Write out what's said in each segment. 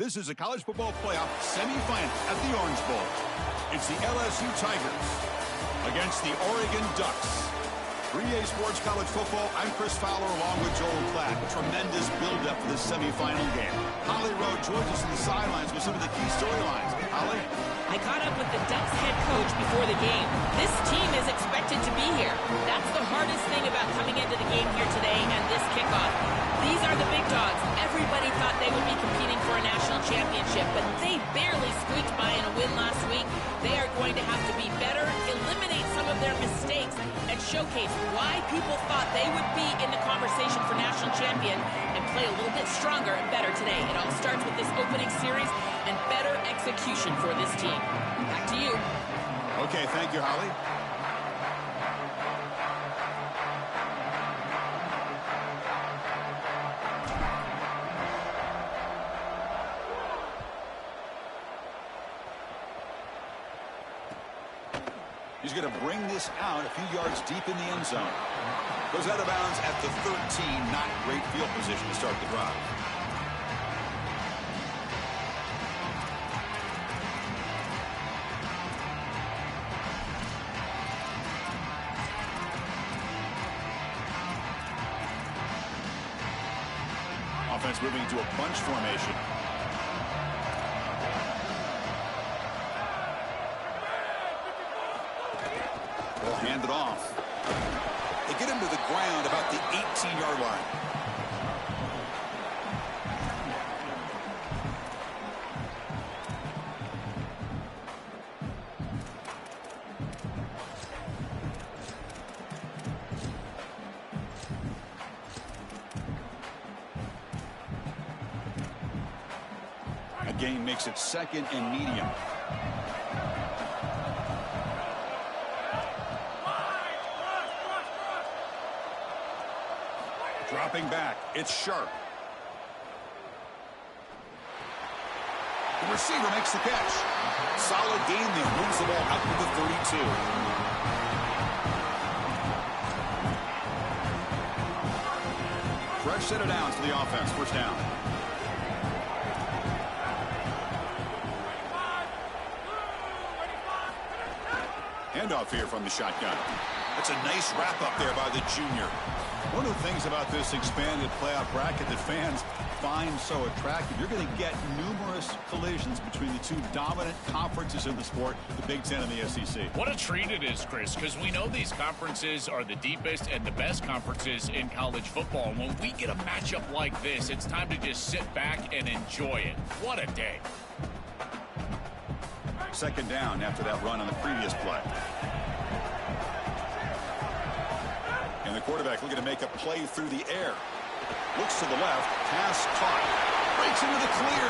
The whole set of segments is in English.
This is a college football playoff semifinal at the Orange Bowl. It's the LSU Tigers against the Oregon Ducks. 3A Sports College Football, I'm Chris Fowler along with Joel Klatt. Tremendous build-up for this semifinal game. Holly Rowe joins us on the sidelines with some of the key storylines. Holly? I caught up with the Ducks head coach before the game. This team is expected to be here. That's the hardest thing about coming into the game here today and this kickoff. These are the big dogs. Everybody thought they would be competing for a national championship, but they barely squeaked by in a win last week. They are going to have to be better, eliminate some of their mistakes, and showcase why people thought they would be in the conversation for national champion and play a little bit stronger and better today. It all starts with this opening series and better execution for this team. Back to you. Okay, thank you, Holly. He's going to bring this out a few yards deep in the end zone. Goes out of bounds at the 13. Not great field position to start the drive. Offense moving into a bunch formation. They'll hand it off. They get him to the ground about the 18-yard line. A gain makes it second and medium. Dropping back, it's Sharp. The receiver makes the catch. Solid gain there, moves the ball out to the 32. Fresh set of downs for the offense, first down. Handoff here from the shotgun. That's a nice wrap up there by the junior. One of the things about this expanded playoff bracket that fans find so attractive, you're going to get numerous collisions between the two dominant conferences in the sport, the Big Ten and the SEC. What a treat it is, Chris, because we know these conferences are the deepest and the best conferences in college football. And when we get a matchup like this, it's time to just sit back and enjoy it. What a day. Second down after that run on the previous play. And the quarterback looking to make a play through the air. Looks to the left. Pass caught. Breaks into the clear.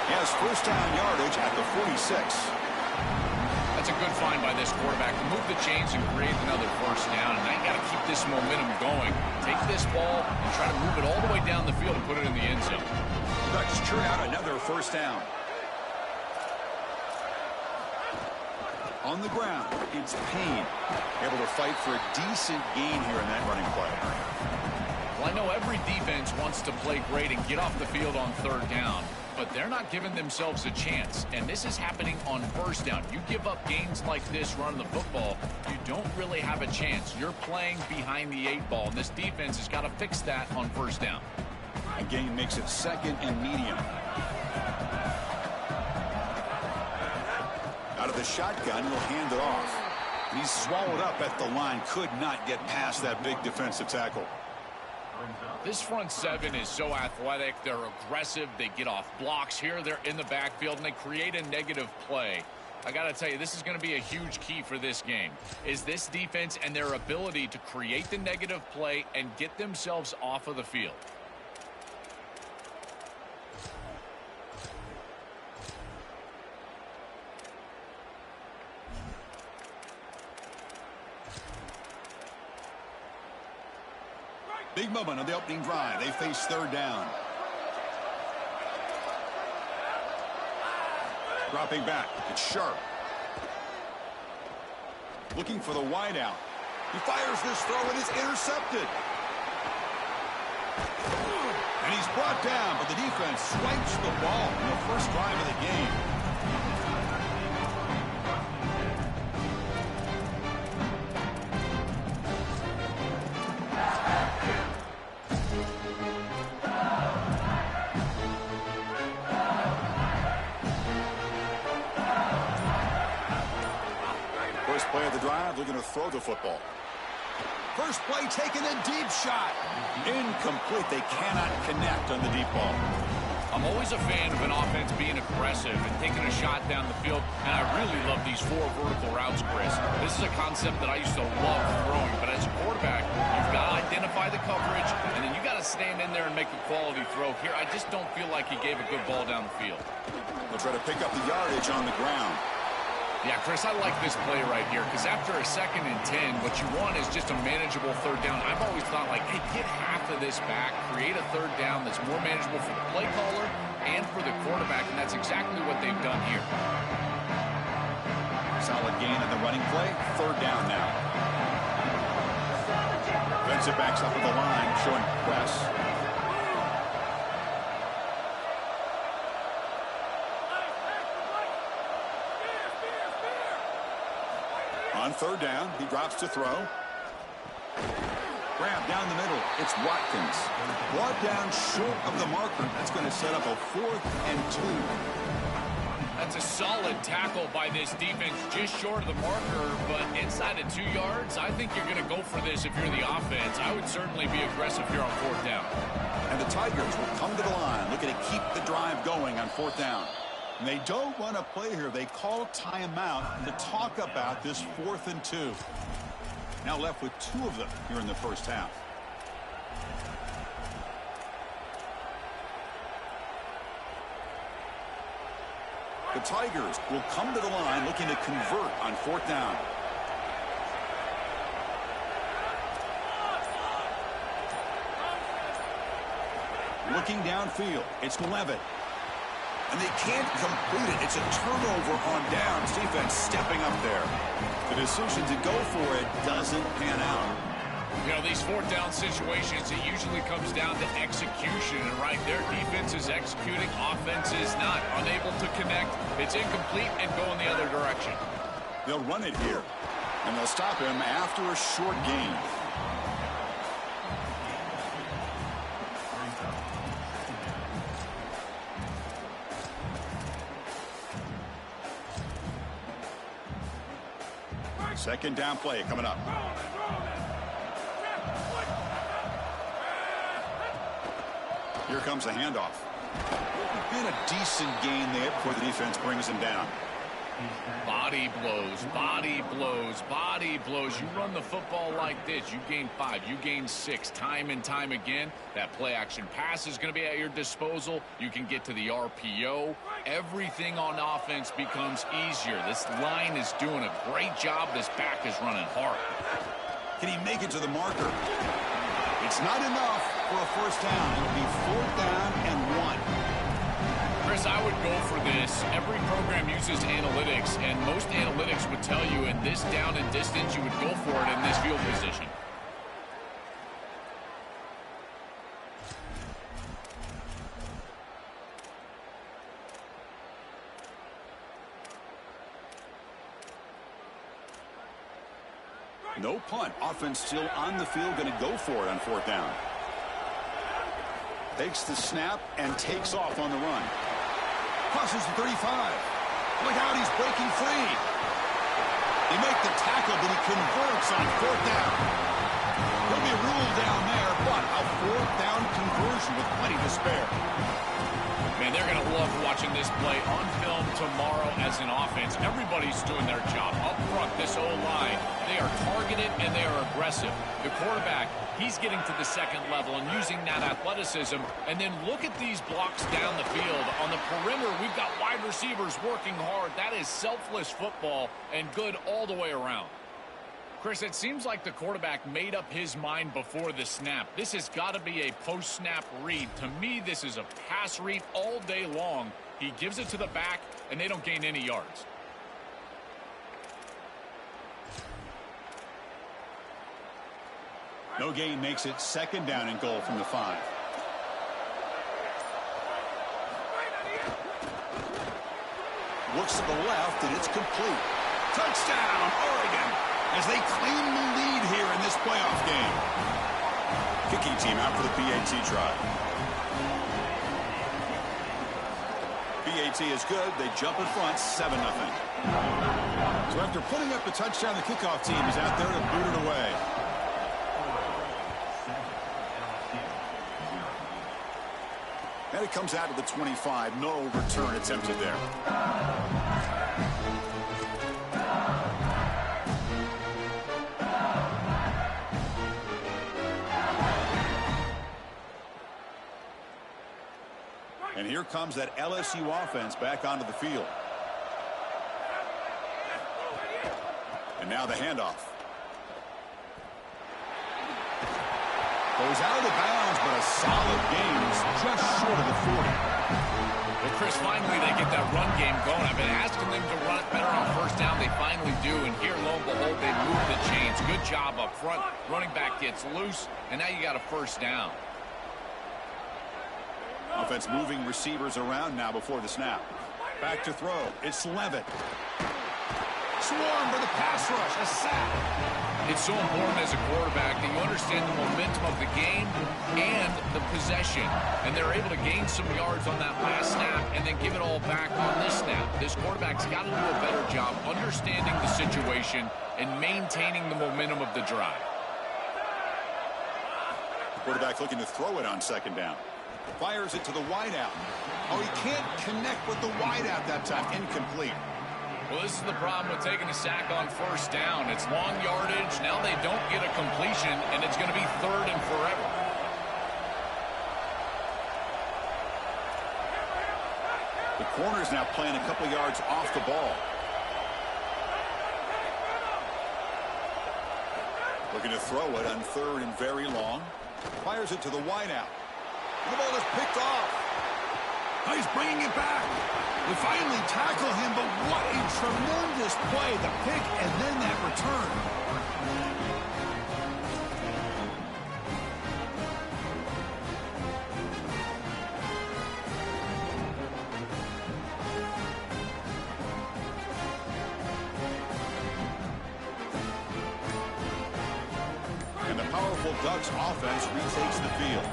He has first down yardage at the 46. That's a good find by this quarterback to move the chains and create another first down. And I got to keep this momentum going. Take this ball and try to move it all the way down the field and put it in the end zone. Ducks churn out another first down. On the ground, it's Payne. Able to fight for a decent gain here in that running play. Well, I know every defense wants to play great and get off the field on third down, but they're not giving themselves a chance, and this is happening on first down. You give up gains like this running the football, you don't really have a chance. You're playing behind the 8 ball, and this defense has got to fix that on first down. A gain makes it second and medium. Out of the shotgun, he'll hand it off. And he's swallowed up at the line. Could not get past that big defensive tackle. This front seven is so athletic. They're aggressive. They get off blocks here. They're in the backfield, and they create a negative play. I got to tell you, this is going to be a huge key for this game, is this defense and their ability to create the negative play and get themselves off of the field. Big moment on the opening drive. They face third down. Dropping back. It's Sharp. Looking for the wideout. He fires this throw and it's intercepted. And he's He's brought down, but the defense swipes the ball in the first drive of the game. First play of the drive, looking to throw the football. First play taken, a deep shot. Incomplete. They cannot connect on the deep ball. I'm always a fan of an offense being aggressive and taking a shot down the field, and I really love these 4 vertical routes, Chris. This is a concept that I used to love throwing, but as a quarterback, you've got to identify the coverage, and then you got to stand in there and make a quality throw. Here, I just don't feel like he gave a good ball down the field. They'll try to pick up the yardage on the ground. Yeah, Chris, I like this play right here because after a 2nd and 10, what you want is just a manageable 3rd down. I've always thought, like, hey, get half of this back, create a 3rd down that's more manageable for the play caller and for the quarterback, and that's exactly what they've done here. Solid gain on the running play. 3rd down now. Defensive backs up at the line, showing press. On 3rd down, he drops to throw. Grab down the middle. It's Watkins. Brought down short of the marker. That's going to set up a 4th and 2. That's a solid tackle by this defense, just short of the marker, but inside of 2 yards. I think you're going to go for this if you're the offense. I would certainly be aggressive here on 4th down. And the Tigers will come to the line, looking to keep the drive going on 4th down. And they don't want to play here. They call timeout to talk about this 4th and 2. Now left with 2 of them here in the first half. The Tigers will come to the line looking to convert on 4th down. Looking downfield, it's Levitt. And they can't complete it. It's a turnover on downs. Defense stepping up there. The decision to go for it doesn't pan out. You know, these 4th down situations, it usually comes down to execution. And right there, defense is executing, offense is not. Unable to connect. It's incomplete and go in the other direction. They'll run it here. And they'll stop him after a short gain. Second down play coming up. Here comes the handoff. Been a decent gain there before the defense brings him down. Body blows, body blows, body blows. You run the football like this, you gain 5, you gain 6, time and time again. That play action pass is going to be at your disposal. You can get to the RPO. Everything on offense becomes easier. This line is doing a great job. This back is running hard. Can he make it to the marker? It's not enough for a first down. It'll be 4th down and 1. Chris, I would go for this. Every program uses analytics, and most analytics would tell you in this down and distance, you would go for it in this field position. No punt. Offense still on the field, going to go for it on 4th down. Takes the snap and takes off on the run. Crosses the 35. Look out, he's breaking free. He makes the tackle, but he converts on 4th down. He'll be ruled down there, but a 4th down conversion with plenty to spare. Man, they're going to love watching this play on film tomorrow as an offense. Everybody's doing their job. Up front, this O-line, they are targeted and they are aggressive. The quarterback, he's getting to the 2nd level and using that athleticism. And then look at these blocks down the field. On the perimeter, we've got wide receivers working hard. That is selfless football and good all the way around. Chris, it seems like the quarterback made up his mind before the snap. This has got to be a post-snap read. To me, this is a pass read all day long. He gives it to the back, and they don't gain any yards. No gain makes it 2nd down and goal from the 5. Looks to the left, and it's complete. Touchdown, Oregon, as they claim the lead here in this playoff game. Kicking team out for the PAT try. PAT is good. They jump in front, 7-0. So after putting up the touchdown, the kickoff team is out there to boot it away. And it comes out to the 25. No return attempted there. And here comes that LSU offense back onto the field. And now the handoff. Goes out of the bounds, but a solid gain is just short of the 40. Well, Chris, finally they get that run game going. I've been asking them to run it better on first down. They finally do, and here, lo and behold, they move the chains. Good job up front. Running back gets loose, and now you got a first down. Offense moving receivers around now before the snap. Back to throw. It's Levitt. Swarm for the pass rush. A sack. It's so important as a quarterback that you understand the momentum of the game and the possession. And they're able to gain some yards on that last snap and then give it all back on this snap. This quarterback's got to do a better job understanding the situation and maintaining the momentum of the drive. Quarterback looking to throw it on second down. Fires it to the wideout. Oh, he can't connect with the wideout that time. Incomplete. Well, this is the problem with taking a sack on first down. It's long yardage. Now they don't get a completion, and it's going to be third and forever. The corner's now playing a couple yards off the ball. Looking to throw it on third and very long. Fires it to the wideout. The ball is picked off. Oh, he's bringing it back. They finally tackle him, but what a tremendous play. The pick and then that return. And the powerful Ducks offense retakes the field.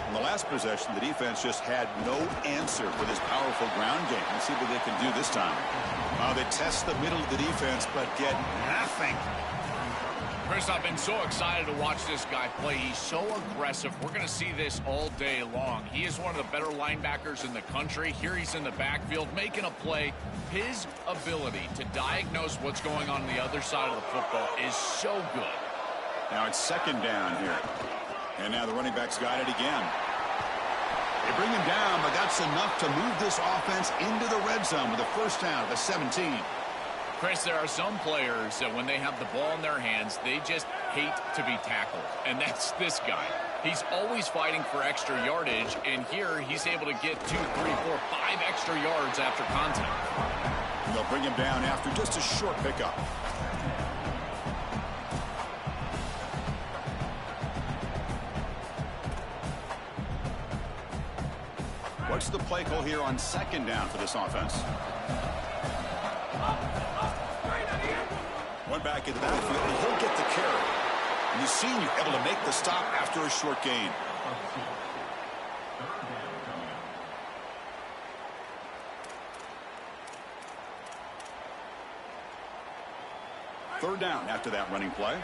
In the last possession, the defense just had no answer for this powerful ground game. Let's see what they can do this time. They test the middle of the defense, but get nothing. Chris, I've been so excited to watch this guy play. He's so aggressive. We're going to see this all day long. He is one of the better linebackers in the country. Here he's in the backfield making a play. His ability to diagnose what's going on the other side of the football is so good. Now it's second down here. And now the running back's got it again. They bring him down, but that's enough to move this offense into the red zone with a first down at the 17. Chris, there are some players that when they have the ball in their hands, they just hate to be tackled. And that's this guy. He's always fighting for extra yardage, and here he's able to get 2, 3, 4, 5 extra yards after contact. And they'll bring him down after just a short pickup. What's the play call here on second down for this offense? One back in the backfield, and he'll get the carry. And the senior able to make the stop after a short gain. Third down after that running play.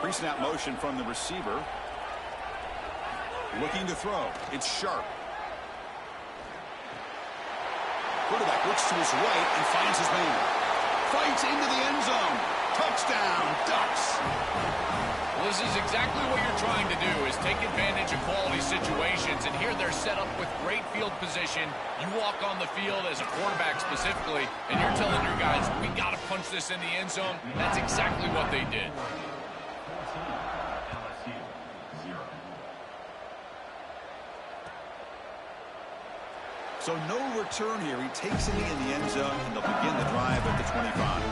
Pre-snap motion from the receiver. Looking to throw. It's Sharp. Quarterback looks to his right and finds his man. Fights into the end zone. Touchdown, Ducks. Well, this is exactly what you're trying to do, is take advantage of quality situations. And here they're set up with great field position. You walk on the field as a quarterback specifically, and you're telling your guys, we got to punch this in the end zone. That's exactly what they did. So no return here. He takes it in the end zone, and they'll begin the drive at the 25.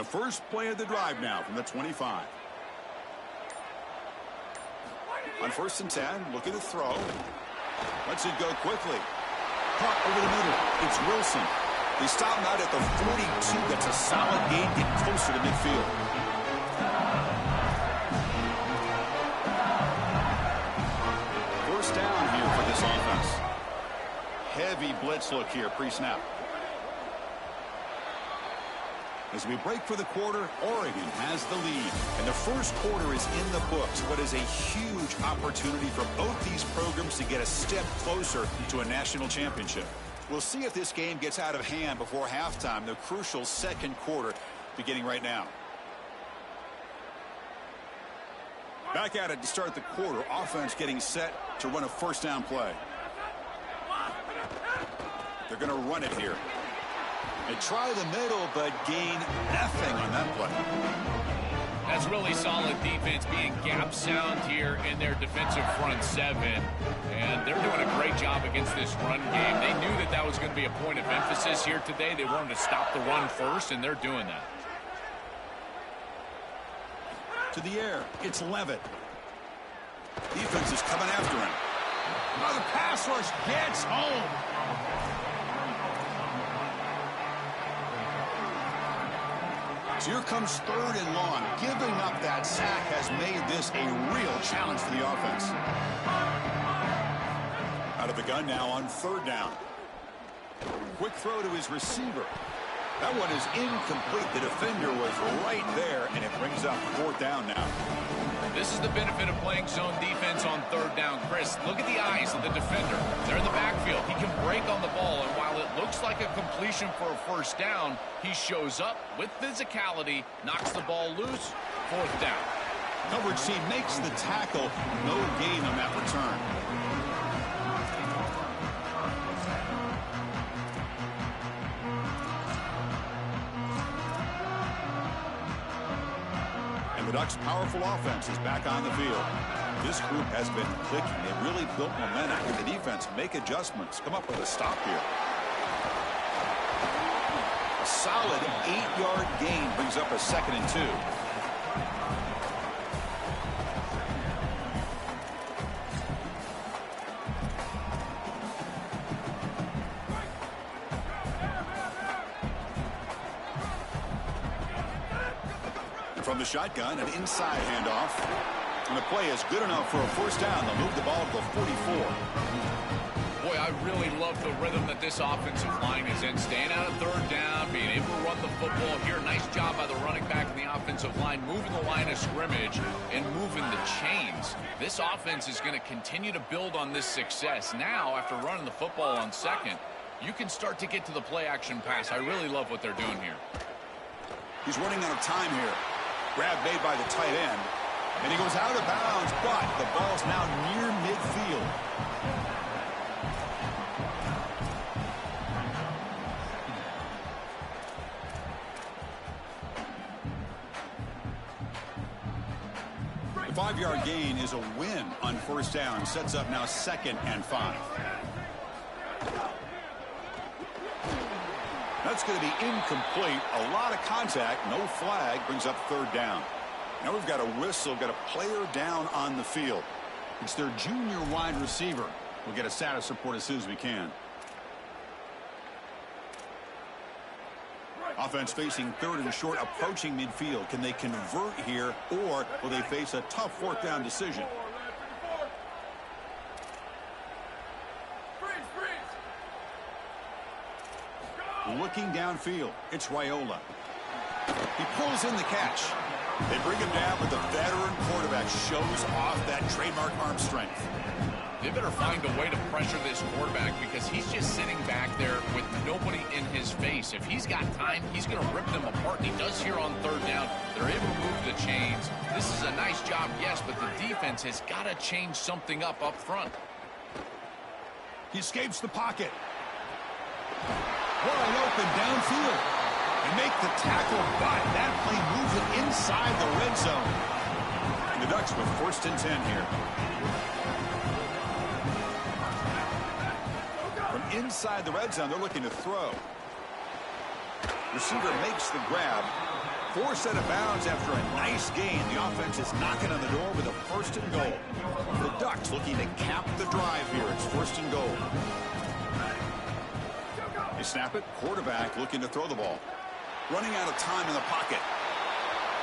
the first play of the drive now from the 25. On 1st and 10, looking to throw. Lets it go quickly. Caught over the middle. It's Wilson. They stop him out at the 42. That's a solid gain. Get closer to midfield. First down here for this offense. Heavy blitz look here pre-snap. As we break for the quarter, Oregon has the lead. And the first quarter is in the books. What is a huge opportunity for both these programs to get a step closer to a national championship. We'll see if this game gets out of hand before halftime, the crucial second quarter beginning right now. Back at it to start the quarter. Offense getting set to run a first down play. They're going to run it here. They try the middle, but gain nothing on that play. That's really solid defense, being gap sound here in their defensive front seven. And they're doing a great job against this run game. They knew that that was going to be a point of emphasis here today. They wanted to stop the run first, and they're doing that. To the air, it's Levitt. Defense is coming after him. Oh, the pass rush gets home. So here comes 3rd and long. Giving up that sack has made this a real challenge for the offense. Out of the gun now on 3rd down. Quick throw to his receiver. That one is incomplete. The defender was right there, and it brings up 4th down now. This is the benefit of playing zone defense on 3rd down. Chris, look at the eyes of the defender. They're in the backfield. He can break on the ball, and while it looks like a completion for a first down, he shows up with physicality, knocks the ball loose, 4th down. Coverage team makes the tackle. No gain on that return. And the Ducks' powerful offense is back on the field. This group has been clicking. They really built momentum. Can the defense make adjustments? Come up with a stop here. A solid 8-yard gain brings up a 2nd and 2. And from the shotgun, an inside handoff. And the play is good enough for a first down. They'll move the ball to the 44. Boy, I really love the rhythm that this offensive line is in. Staying out of 3rd down, being able to run the football here. Nice job by the running back and the offensive line, moving the line of scrimmage and moving the chains. This offense is going to continue to build on this success. Now, after running the football on 2nd, you can start to get to the play-action pass. I really love what they're doing here. He's running out of time here. Grab made by the tight end. And he goes out of bounds, but the ball's now near midfield. The 5-yard gain is a win on first down. Sets up now 2nd and 5. That's going to be incomplete. A lot of contact. No flag. Brings up 3rd down. Now we've got a whistle, got a player down on the field. It's their junior wide receiver. We'll get a status report as soon as we can. Offense facing 3rd and short, approaching midfield. Can they convert here, or will they face a tough 4th down decision? Looking downfield, it's Raiola. He pulls in the catch. They bring him down, but the veteran quarterback shows off that trademark arm strength. They better find a way to pressure this quarterback because he's just sitting back there with nobody in his face. If he's got time, he's going to rip them apart, and he does here on 3rd down. They're able to move the chains. This is a nice job, yes, but the defense has got to change something up front. He escapes the pocket. Wide open downfield. And make the tackle, but that play moves it inside the red zone. And the Ducks with 1st and 10 here. From inside the red zone, they're looking to throw. Receiver makes the grab. Forced out of bounds after a nice gain. The offense is knocking on the door with a 1st and goal. The Ducks looking to cap the drive here. It's 1st and goal. They snap it. Quarterback looking to throw the ball. Running out of time in the pocket.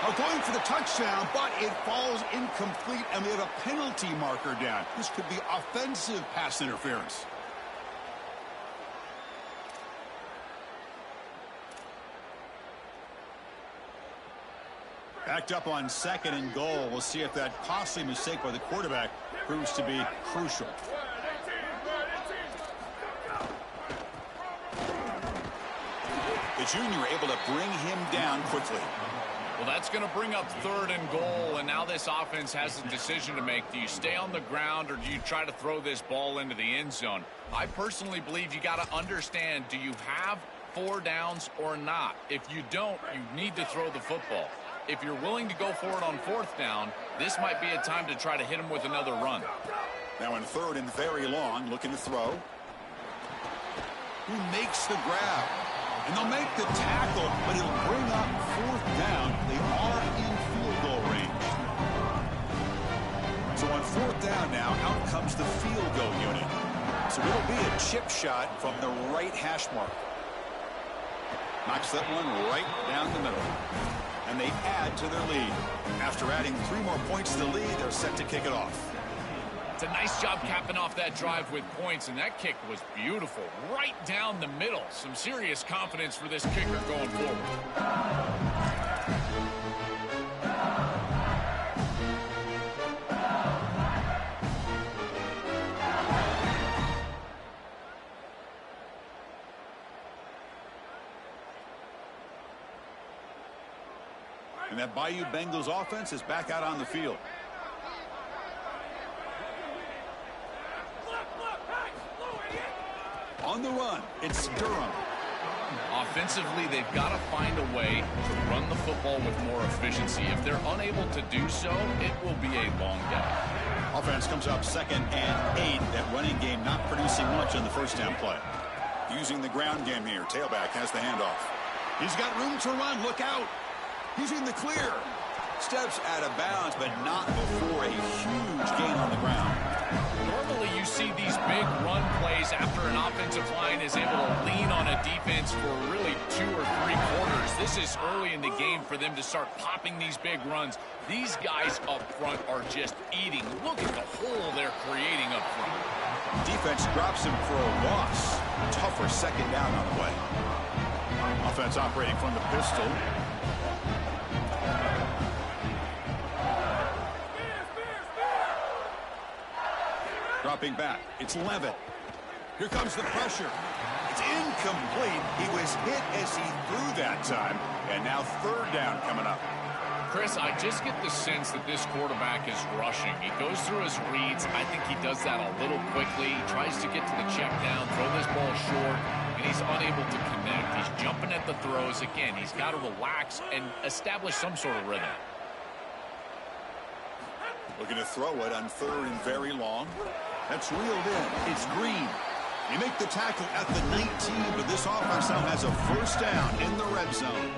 Now going for the touchdown, but it falls incomplete, and we have a penalty marker down. This could be offensive pass interference. Backed up on 2nd and goal. We'll see if that costly mistake by the quarterback proves to be crucial. The junior able to bring him down quickly. Well, that's going to bring up 3rd and goal, and now this offense has a decision to make. Do you stay on the ground, or do you try to throw this ball into the end zone? I personally believe you got to understand, do you have 4 downs or not? If you don't, you need to throw the football. If you're willing to go for it on 4th down, this might be a time to try to hit him with another run. Now in 3rd and very long, looking to throw. Who makes the grab? And they'll make the tackle, but it'll bring up 4th down. They are in field goal range. So on 4th down now, out comes the field goal unit. So it'll be a chip shot from the right hash mark. Knocks that one right down the middle. And they add to their lead. After adding 3 more points to the lead, they're set to kick it off. It's a nice job capping off that drive with points, and that kick was beautiful. Right down the middle. Some serious confidence for this kicker going forward. And that Bayou Bengals offense is back out on the field. On the run, it's Durham. Offensively, they've got to find a way to run the football with more efficiency. If they're unable to do so, it will be a long day. Offense comes up 2nd and 8. That running game not producing much on the 1st down play. Using the ground game here. Tailback has the handoff. He's got room to run. Look out. He's in the clear. Steps out of bounds, but not before a huge gain on the ground. Normally you see these big run plays after an offensive line is able to lean on a defense for really 2 or 3 quarters. This is early in the game for them to start popping these big runs. These guys up front are just eating. Look at the hole they're creating up front. Defense drops him for a loss. Tougher 2nd down on the way. Offense operating from the pistol. Dropping back. It's Levitt. Here comes the pressure. It's incomplete. He was hit as he threw that time. And now 3rd down coming up. Chris, I just get the sense that this quarterback is rushing. He goes through his reads. I think he does that a little quickly. He tries to get to the check down, throw this ball short, and he's unable to connect. He's jumping at the throws. Again, he's got to relax and establish some sort of rhythm. Looking to throw it on 3rd and very long. That's reeled in. It's Green. You make the tackle at the 19, but this offense now has a 1st down in the red zone.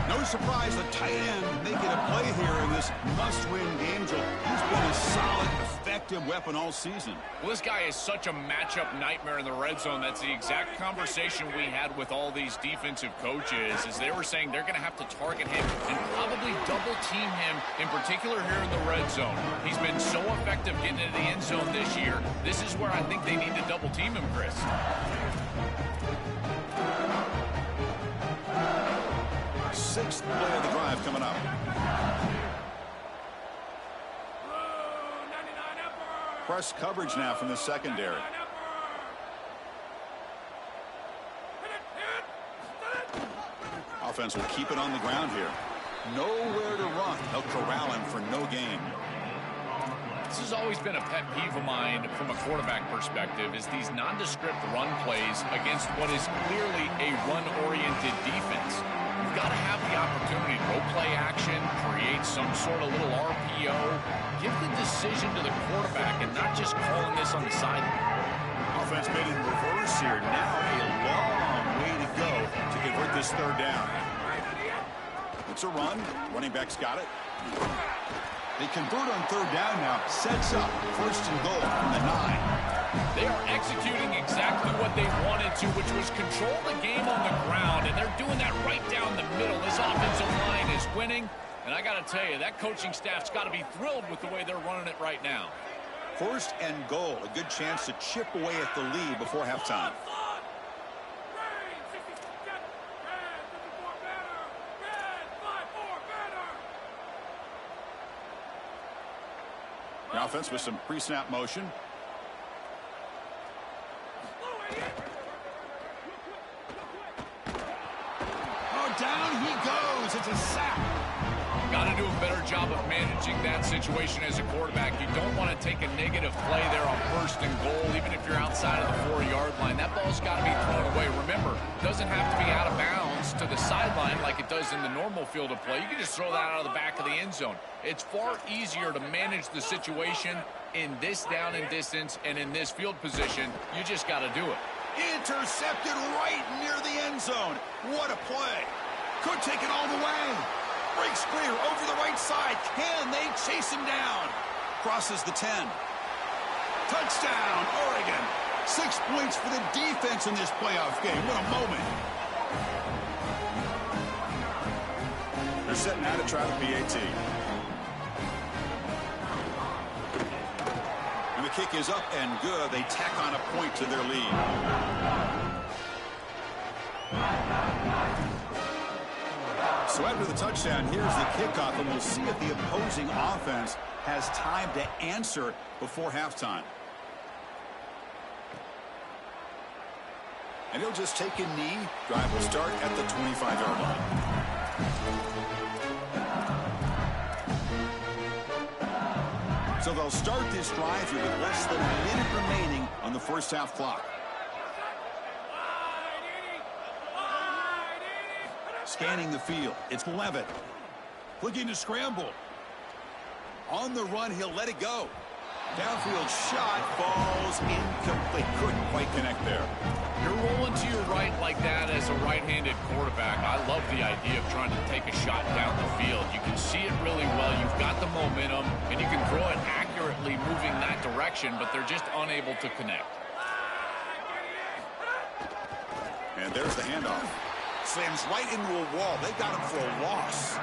No surprise, the tight end making a play here in this must-win game. He's been a solid, effective weapon all season. Well, this guy is such a matchup nightmare in the red zone. That's the exact conversation we had with all these defensive coaches, as they were saying they're going to have to target him and probably double-team him, in particular here in the red zone. He's been so effective getting into the end zone this year. This is where I think they need to double-team him, Chris. 6th play of the drive coming up. Press coverage now from the secondary. Offense will keep it on the ground here. Nowhere to run. They'll corral him for no gain. This has always been a pet peeve of mine from a quarterback perspective, is these nondescript run plays against what is clearly a run-oriented defense. You've got to have the opportunity to go play action, create some sort of little RPO, give the decision to the quarterback and not just calling this on the sideline. Offense made in reverse here. Now a long way to go to convert this 3rd down. wants a run. Running back's got it. They convert on third down now. Sets up first and goal from the 9. They are executing exactly what they wanted to, which was control the game on the ground, and they're doing that right down the middle. This offensive line is winning, and I got to tell you, that coaching staff's got to be thrilled with the way they're running it right now. First and goal, a good chance to chip away at the lead before halftime. The offense with some pre-snap motion. Oh, down he goes. It's a sack. Got to do a better job of managing that situation as a quarterback. You don't want to take a negative play there on first and goal, even if you're outside of the 4-yard line. That ball's got to be thrown away. Remember, it doesn't have to be out of bounds to the sideline like it does in the normal field of play. You can just throw that out of the back of the end zone. It's far easier to manage the situation in this down and distance and in this field position. You just got to do it. Intercepted right near the end zone. What a play. Could take it all the way. Breaks clear over the right side. Can they chase him down? Crosses the 10. Touchdown, Oregon. 6 points for the defense in this playoff game. What a moment. They're setting out to try the PAT. And the kick is up and good. They tack on a point to their lead. So after the touchdown, here's the kickoff, and we'll see if the opposing offense has time to answer before halftime. And he'll just take a knee. Drive will start at the 25-yard line. So they'll start this drive here with less than a minute remaining on the first half clock. Scanning the field. It's Levitt. Looking to scramble. On the run, he'll let it go. Downfield shot falls incomplete. Couldn't quite connect there. You're rolling to your right like that as a right-handed quarterback. I love the idea of trying to take a shot down the field. You can see it really well. You've got the momentum, and you can throw it accurately moving that direction, but they're just unable to connect. And there's the handoff. Slams right into a wall. They got him for a loss.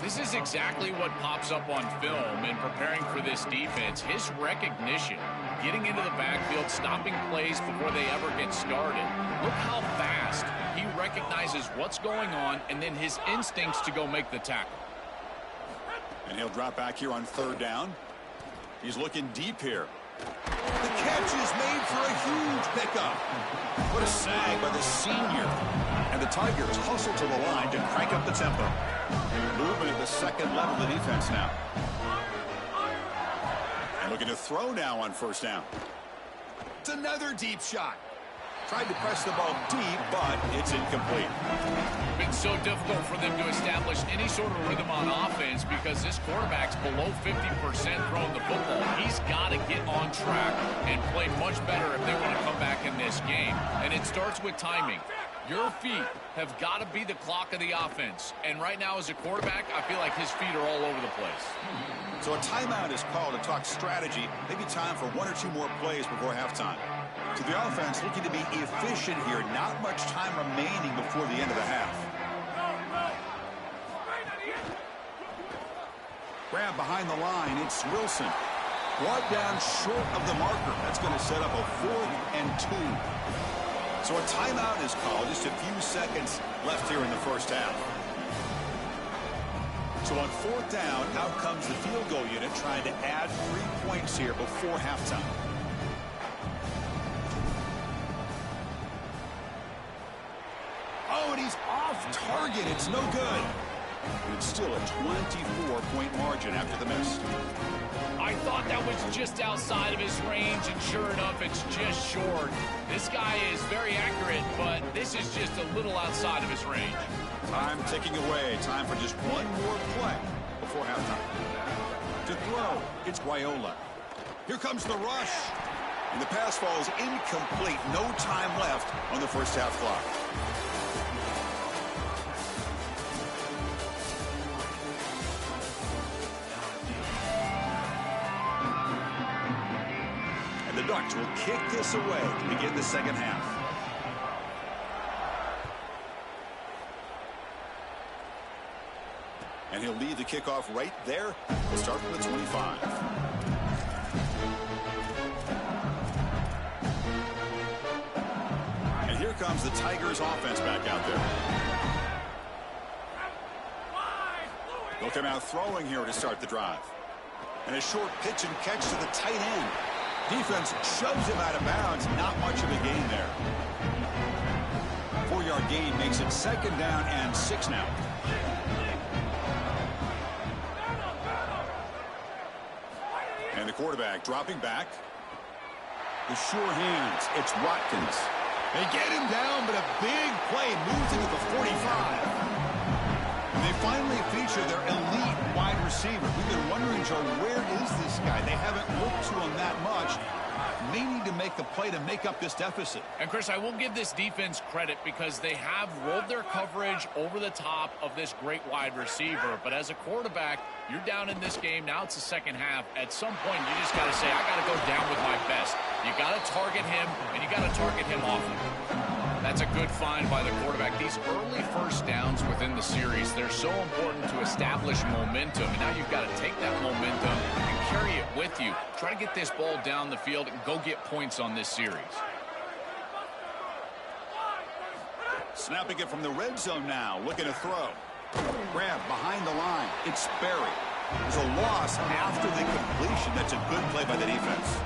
This is exactly what pops up on film in preparing for this defense. His recognition, getting into the backfield, stopping plays before they ever get started. Look how fast he recognizes what's going on and then his instincts to go make the tackle. And he'll drop back here on third down. He's looking deep here. The catch is made for a huge pickup. What a sag by the senior. And the Tigers hustle to the line to crank up the tempo. Movement at the second level of the defense now. And looking to throw now on first down. It's another deep shot. Tried to press the ball deep, but it's incomplete. Been so difficult for them to establish any sort of rhythm on offense because this quarterback's below 50% throwing the football. He's got to get on track and play much better if they want to come back in this game. And it starts with timing. Your feet have got to be the clock of the offense. And right now as a quarterback, I feel like his feet are all over the place. So a timeout is called to talk strategy. Maybe time for one or two more plays before halftime. So the offense looking to be efficient here. Not much time remaining before the end of the half. Grab behind the line. It's Wilson. Brought down short of the marker. That's going to set up a 4th and 2. So a timeout is called. Just a few seconds left here in the first half. So on fourth down, out comes the field goal unit trying to add 3 points here before halftime. Oh, and he's off target. It's no good. And it's still a 24-point margin after the miss. I thought that was just outside of his range, and sure enough, it's just short. This guy is very accurate, but this is just a little outside of his range. Time ticking away. Time for just one more play before halftime. To throw, it's Guayola. Here comes the rush. And the pass falls incomplete. No time left on the first half clock. The Ducks will kick this away to begin the second half. And he'll lead the kickoff right there. We'll start from the 25. And here comes the Tigers offense back out there. They'll come out throwing here to start the drive. And a short pitch and catch to the tight end. Defense shoves him out of bounds. Not much of a gain there. 4-yard gain makes it second down and 6 now. And the quarterback dropping back. The sure hands. It's Watkins. They get him down, but a big play moves into the 45. And they finally feature their elite wide receiver. We've been wondering, Joe, where is this guy? They haven't looked to him that much. May need to make the play to make up this deficit. And, Chris, I will give this defense credit because they have rolled their coverage over the top of this great wide receiver. But as a quarterback, you're down in this game. Now it's the second half. At some point, you just got to say, I got to go down with my best. You got to target him, and you got to target him often. That's a good find by the quarterback. These early first downs within the series, they're so important to establish momentum. And now you've got to take that momentum and carry it with you. Try to get this ball down the field and go get points on this series. Snapping it from the red zone now, looking to throw. Grab behind the line. It's Sperry. There's a loss after the completion. That's a good play by the defense.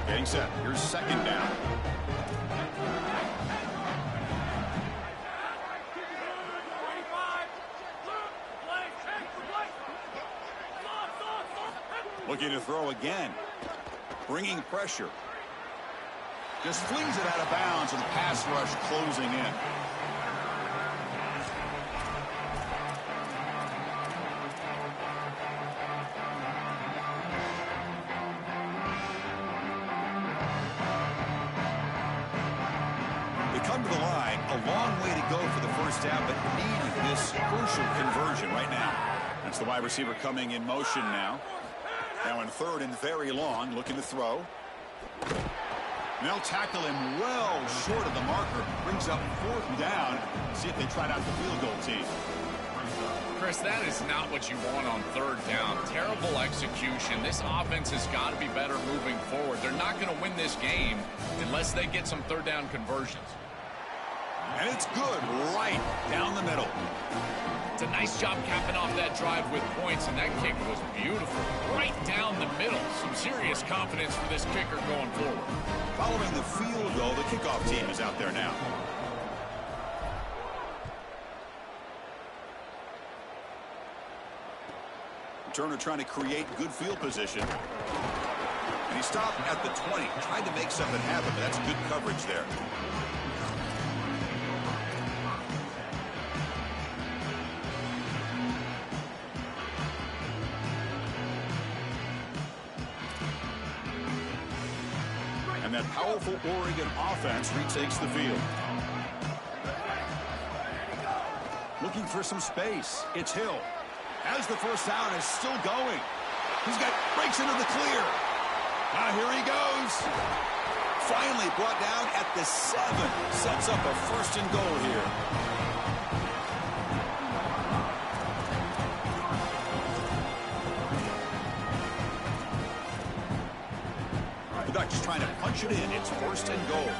Getting set. Here's second down. Looking to throw again. Bringing pressure. Just flings it out of bounds with the pass rush closing in. They come to the line. A long way to go for the first down, but need this crucial conversion right now. That's the wide receiver coming in motion now. Now in third and very long, looking to throw. And they'll tackle him well short of the marker. Brings up fourth down. See if they tried out the field goal team. Chris, that is not what you want on third down. Terrible execution. This offense has got to be better moving forward. They're not going to win this game unless they get some third down conversions. And it's good right down the middle. It's a nice job capping off that drive with points, and that kick was beautiful. Right down the middle. Some serious confidence for this kicker going forward. Following the field goal, the kickoff team is out there now. Turner trying to create good field position. And he stopped at the 20. Tried to make something happen, but that's good coverage there. And that powerful Oregon offense retakes the field. Looking for some space. It's Hill. As the first down is still going. Breaks into the clear. Now here he goes. Finally brought down at the 7. Sets up a first and goal here. The Ducks trying to punch it in. It's first and goal.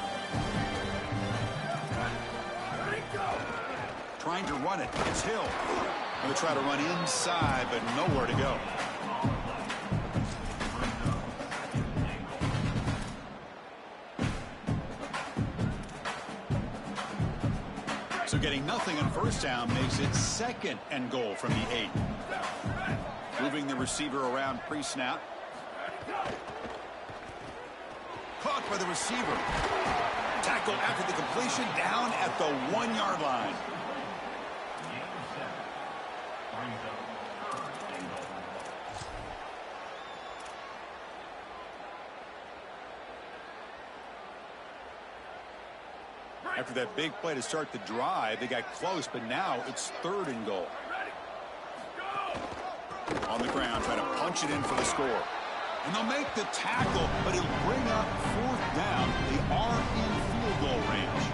Trying to run it. It's Hill. Going to try to run inside, but nowhere to go. So getting nothing on first down makes it second and goal from the 8. Moving the receiver around pre-snap. Caught by the receiver. Tackle after the completion down at the 1-yard line. After that big play to start the drive, they got close, but now it's third and goal. On the ground. down, trying to punch it in for the score. And they'll make the tackle, but it'll bring up 4th down. They are in field goal range.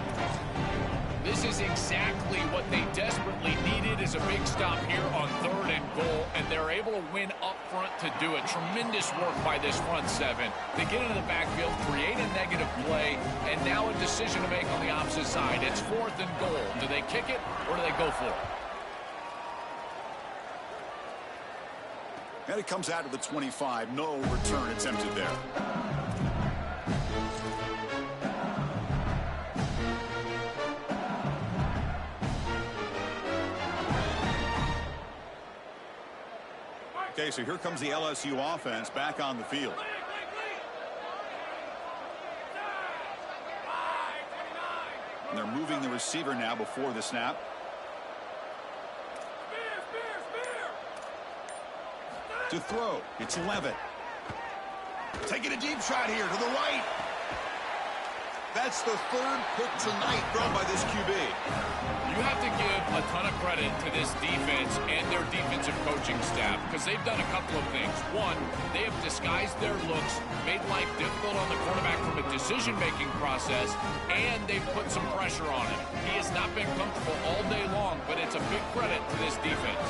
This is exactly what they desperately needed, is a big stop here on 3rd and goal, and they're able to win up front to do it. Tremendous work by this front 7. They get into the backfield, create a negative play, and now a decision to make on the opposite side. It's 4th and goal. Do they kick it or do they go for it? And it comes out to the 25. No return attempted there. Okay, so here comes the LSU offense back on the field. And they're moving the receiver now before the snap. To throw, it's Levitt. Taking a deep shot here to the right. That's the 3rd pick tonight thrown by this QB. You have to give a ton of credit to this defense and their defensive coaching staff because they've done a couple of things. One, they have disguised their looks, made life difficult on the quarterback from a decision-making process, and they've put some pressure on him. He has not been comfortable all day long, but it's a big credit to this defense.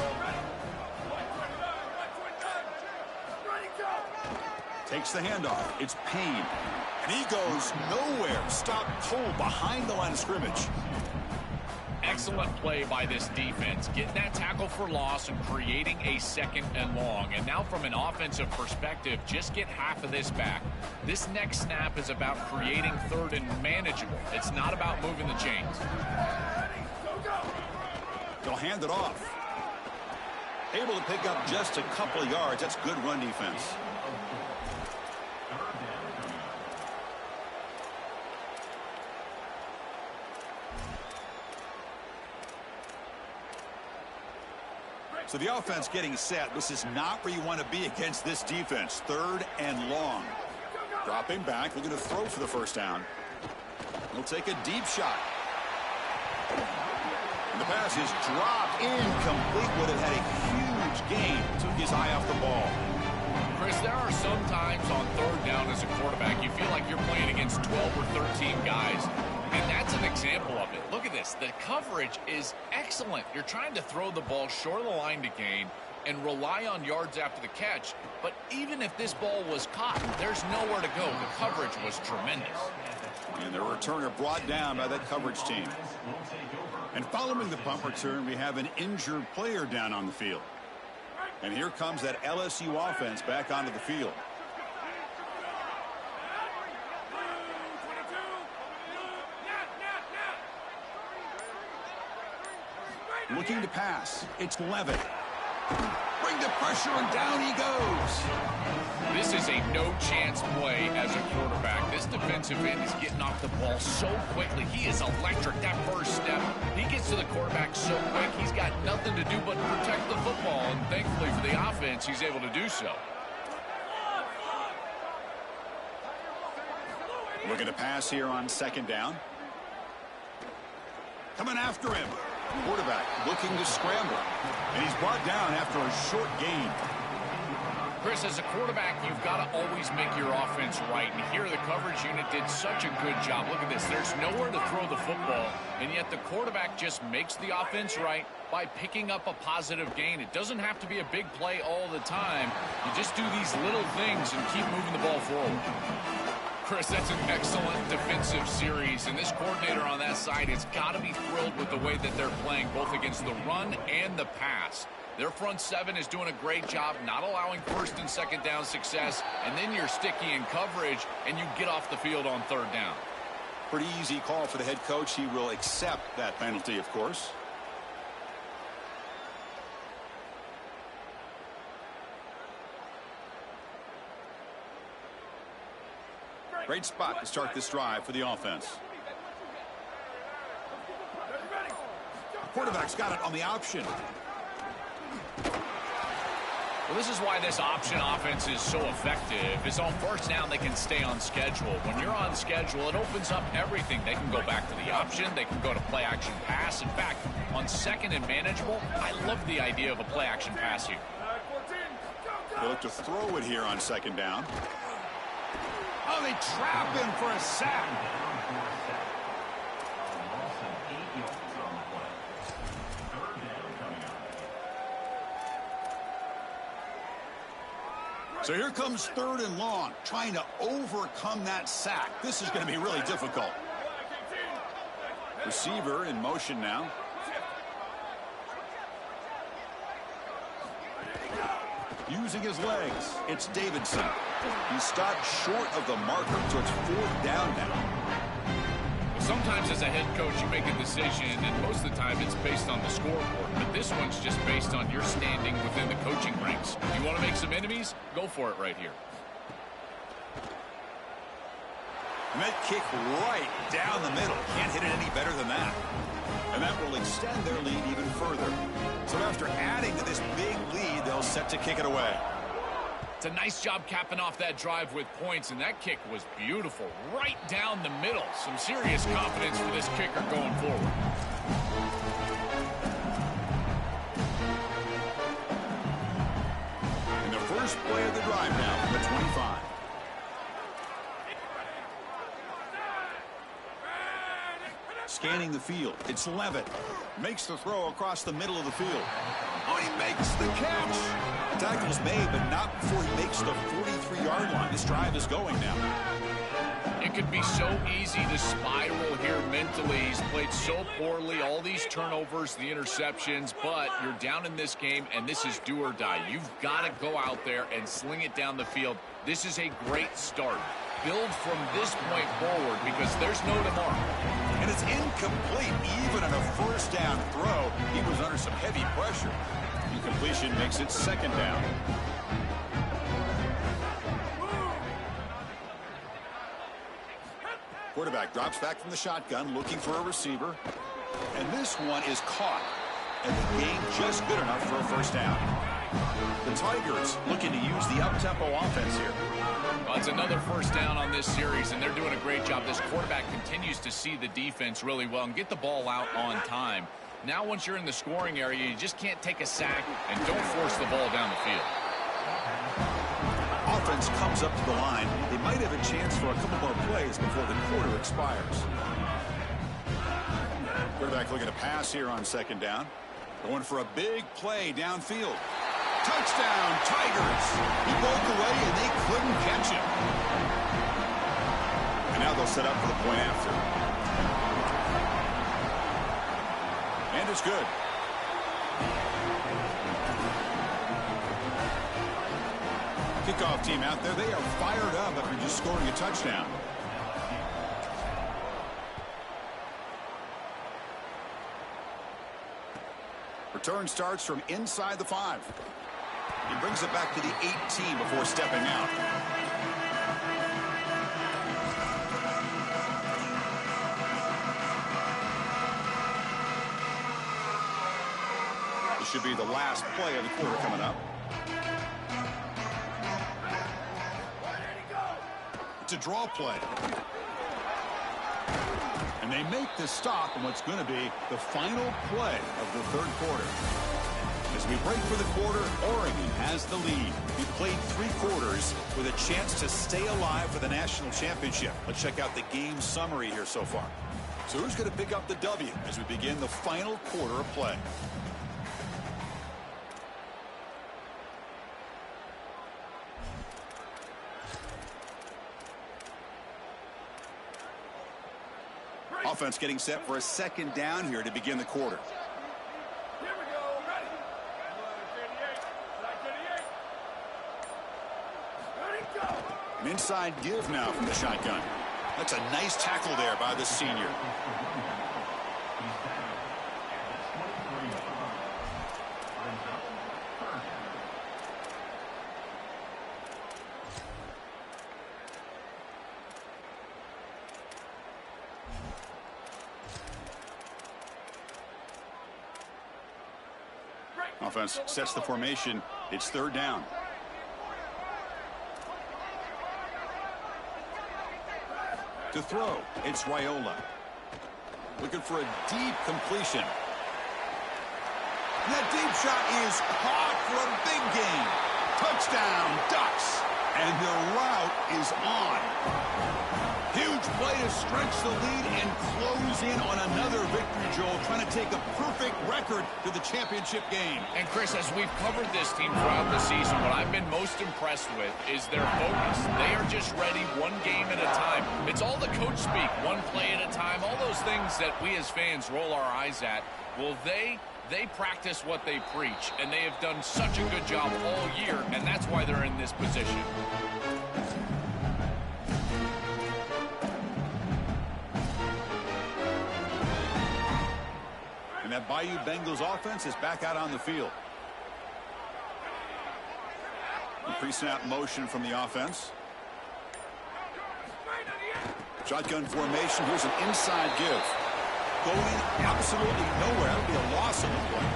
Takes the handoff. It's Payne. And he goes nowhere. Stopped cold behind the line of scrimmage. Excellent play by this defense. Getting that tackle for loss and creating a 2nd and long. And now from an offensive perspective, just get half of this back. This next snap is about creating 3rd and manageable. It's not about moving the chains. They'll hand it off. Able to pick up just a couple of yards. That's good run defense. So the offense getting set. This is not where you want to be against this defense. 3rd and long. Dropping back, looking to throw for the 1st down. He'll take a deep shot. And the pass is dropped incomplete. Would have had a huge gain. Took his eye off the ball. Chris, there are some times on 3rd down as a quarterback you feel like you're playing against 12 or 13 guys. And that's an example of it. Look at this. The coverage is excellent. You're trying to throw the ball short of the line to gain and rely on yards after the catch. But even if this ball was caught, there's nowhere to go. The coverage was tremendous. And the returner brought down by that coverage team. And following the punt return, we have an injured player down on the field. And here comes that LSU offense back onto the field. Looking to pass. It's Levitt. Bring the pressure, and down he goes. This is a no-chance play as a quarterback. This defensive end is getting off the ball so quickly. He is electric. That first step, he gets to the quarterback so quick, he's got nothing to do but protect the football. And thankfully for the offense, he's able to do so. Looking to pass here on 2nd down. Coming after him. Quarterback looking to scramble. And he's brought down after a short gain. Chris, as a quarterback, you've got to always make your offense right. And here the coverage unit did such a good job. Look at this. There's nowhere to throw the football. And yet the quarterback just makes the offense right by picking up a positive gain. It doesn't have to be a big play all the time. You just do these little things and keep moving the ball forward. Chris, that's an excellent defensive series, and this coordinator on that side has got to be thrilled with the way that they're playing, both against the run and the pass. Their front 7 is doing a great job not allowing 1st and 2nd down success, and then you're sticky in coverage, and you get off the field on 3rd down. Pretty easy call for the head coach. He will accept that penalty, of course. Great spot to start this drive for the offense. Quarterback's got it on the option. Well, this is why this option offense is so effective. Is on 1st down, they can stay on schedule. When you're on schedule, it opens up everything. They can go back to the option. They can go to play-action pass. In fact, on 2nd and manageable, I love the idea of a play-action pass here. They look to throw it here on second down. Oh, they trap him for a sack. So here comes 3rd and long, trying to overcome that sack. This is going to be really difficult. Receiver in motion now. Using his legs, it's Davidson. He stopped short of the marker, so it's 4th down now. Sometimes as a head coach you make a decision, and most of the time it's based on the scoreboard, but this one's just based on your standing within the coaching ranks. You want to make some enemies? Go for it right here. And that kick right down the middle. Can't hit it any better than that. And that will extend their lead even further. So after adding to this big lead, they'll set to kick it away. It's a nice job capping off that drive with points, and that kick was beautiful. Right down the middle. Some serious confidence for this kicker going forward. And the first play of the drive now from the 25. Scanning the field. It's Levitt. Makes the throw across the middle of the field. Oh, he makes the catch. The tackle's made, but not before he makes the 43-yard line. This drive is going now. It could be so easy to spiral here mentally. He's played so poorly, all these turnovers, the interceptions, but you're down in this game, and this is do or die. You've got to go out there and sling it down the field. This is a great start. Build from this point forward because there's no tomorrow. And it's incomplete. Even on a first down throw, he was under some heavy pressure. Incompletion makes it 2nd down. Quarterback drops back from the shotgun, looking for a receiver. And this one is caught. And the game just good enough for a first down. The Tigers looking to use the up-tempo offense here. Well, it's another first down on this series, and they're doing a great job. This quarterback continues to see the defense really well and get the ball out on time. Now, once you're in the scoring area, you just can't take a sack and don't force the ball down the field. Offense comes up to the line. They might have a chance for a couple more plays before the quarter expires. Quarterback looking to pass here on 2nd down. Going for a big play downfield. Touchdown, Tigers. He broke away, and they couldn't catch him. And now they'll set up for the point after. And it's good. Kickoff team out there. They are fired up after just scoring a touchdown. Return starts from inside the 5. He brings it back to the 18 before stepping out. This should be the last play of the quarter coming up. It's a draw play. And they make the stop on what's going to be the final play of the 3rd quarter. As we break for the quarter, Oregon has the lead. We played 3 quarters with a chance to stay alive for the national championship. Let's check out the game summary here so far. So who's going to pick up the W as we begin the final quarter of play? Offense getting set for a 2nd down here to begin the quarter. Here we go. Ready. Ready, go. An inside give now from the shotgun. That's a nice tackle there by the senior. Offense sets the formation. It's 3rd down. To throw, it's Raiola. Looking for a deep completion. And that deep shot is caught for a big gain. Touchdown, Ducks. And the route is on. Huge play to stretch the lead and close in on another victory, Joel, trying to take a perfect record to the championship game. And, Chris, as we've covered this team throughout the season, what I've been most impressed with is their focus. They are just ready one game at a time. It's all the coach speak, one play at a time, all those things that we as fans roll our eyes at. Well, they practice what they preach, and they have done such a good job all year, and that's why they're in this position. And that Bayou Bengals offense is back out on the field. Pre-snap motion from the offense. Shotgun formation. Here's an inside give. Going absolutely nowhere. That would be a loss of the play.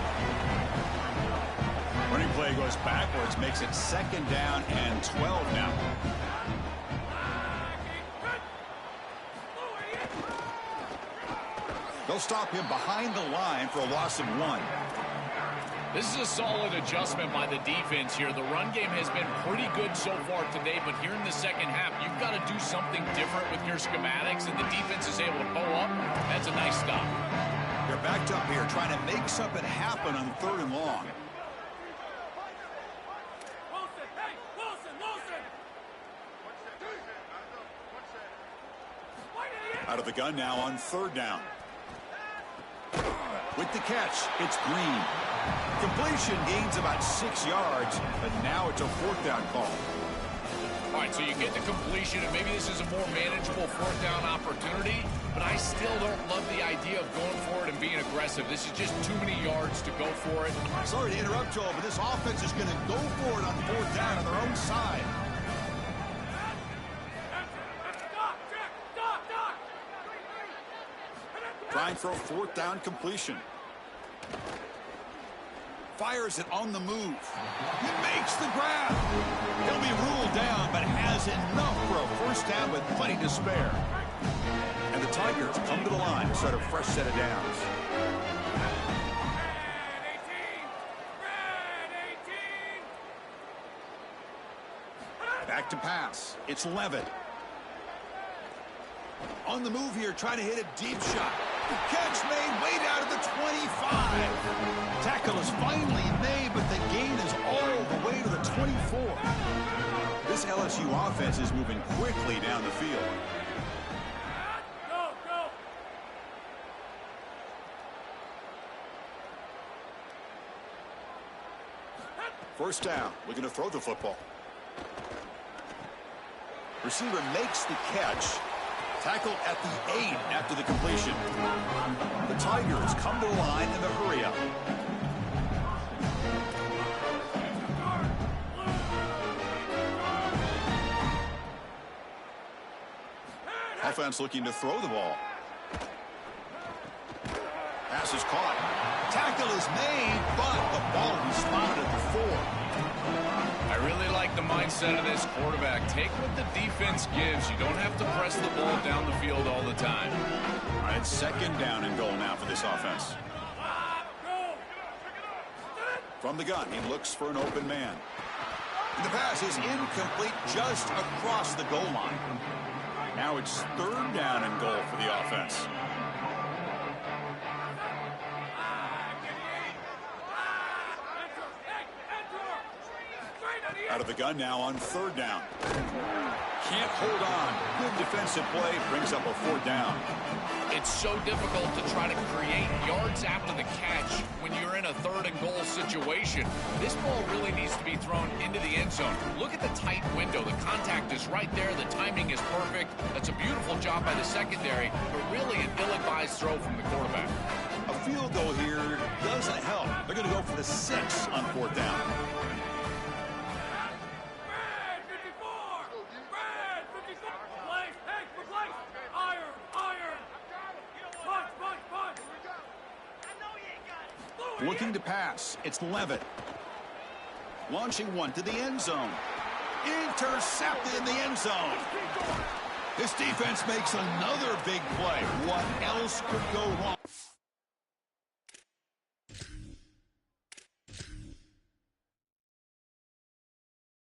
Running play goes backwards. Makes it 2nd down and 12 now. They'll stop him behind the line for a loss of 1. This is a solid adjustment by the defense here. The run game has been pretty good so far today, but here in the second half, you've got to do something different with your schematics, and the defense is able to pull up. That's a nice stop. They're backed up here, trying to make something happen on 3rd and long. Wilson, hey, Wilson, Wilson! Out of the gun now on 3rd down. With the catch, it's Green. Completion gains about 6 yards, but now it's a 4th down call. All right, so you get the completion, and maybe this is a more manageable 4th down opportunity, but I still don't love the idea of going for it and being aggressive. This is just too many yards to go for it. Sorry to interrupt, Joel, but this offense is going to go for it on 4th down on their own side. Trying for a 4th down completion. Fires it on the move. He makes the grab. He'll be ruled down, but has enough for a 1st down with plenty to spare. And the Tigers come to the line to start a fresh set of downs. Back to pass. It's Levitt. On the move here, trying to hit a deep shot. The catch made way down to the 25. Tackle is finally made, but the gain is all the way to the 24. This LSU offense is moving quickly down the field. Go, go! 1st down. Looking to throw the football. Receiver makes the catch. Tackle at the 8 after the completion. The Tigers come to the line in the hurry-up. Offense looking to throw the ball. Pass is caught. Tackle is made, but the ball is spotted at the 4. I really like the mindset of this quarterback. Take what the defense gives. You don't have to press the ball down the field all the time. All right, 2nd down and goal now for this offense. From the gun, he looks for an open man. And the pass is incomplete just across the goal line. Now it's 3rd down and goal for the offense. Out of the gun now on 3rd down. Can't hold on. Good defensive play brings up a 4th down. It's so difficult to try to create yards after the catch when you're in a 3rd and goal situation. This ball really needs to be thrown into the end zone. Look at the tight window. The contact is right there. The timing is perfect. That's a beautiful job by the secondary, but really an ill-advised throw from the quarterback. A field goal here doesn't help. They're going to go for the 6 on 4th down. Looking to pass. It's Levitt. Launching one to the end zone. Intercepted in the end zone. This defense makes another big play. What else could go wrong?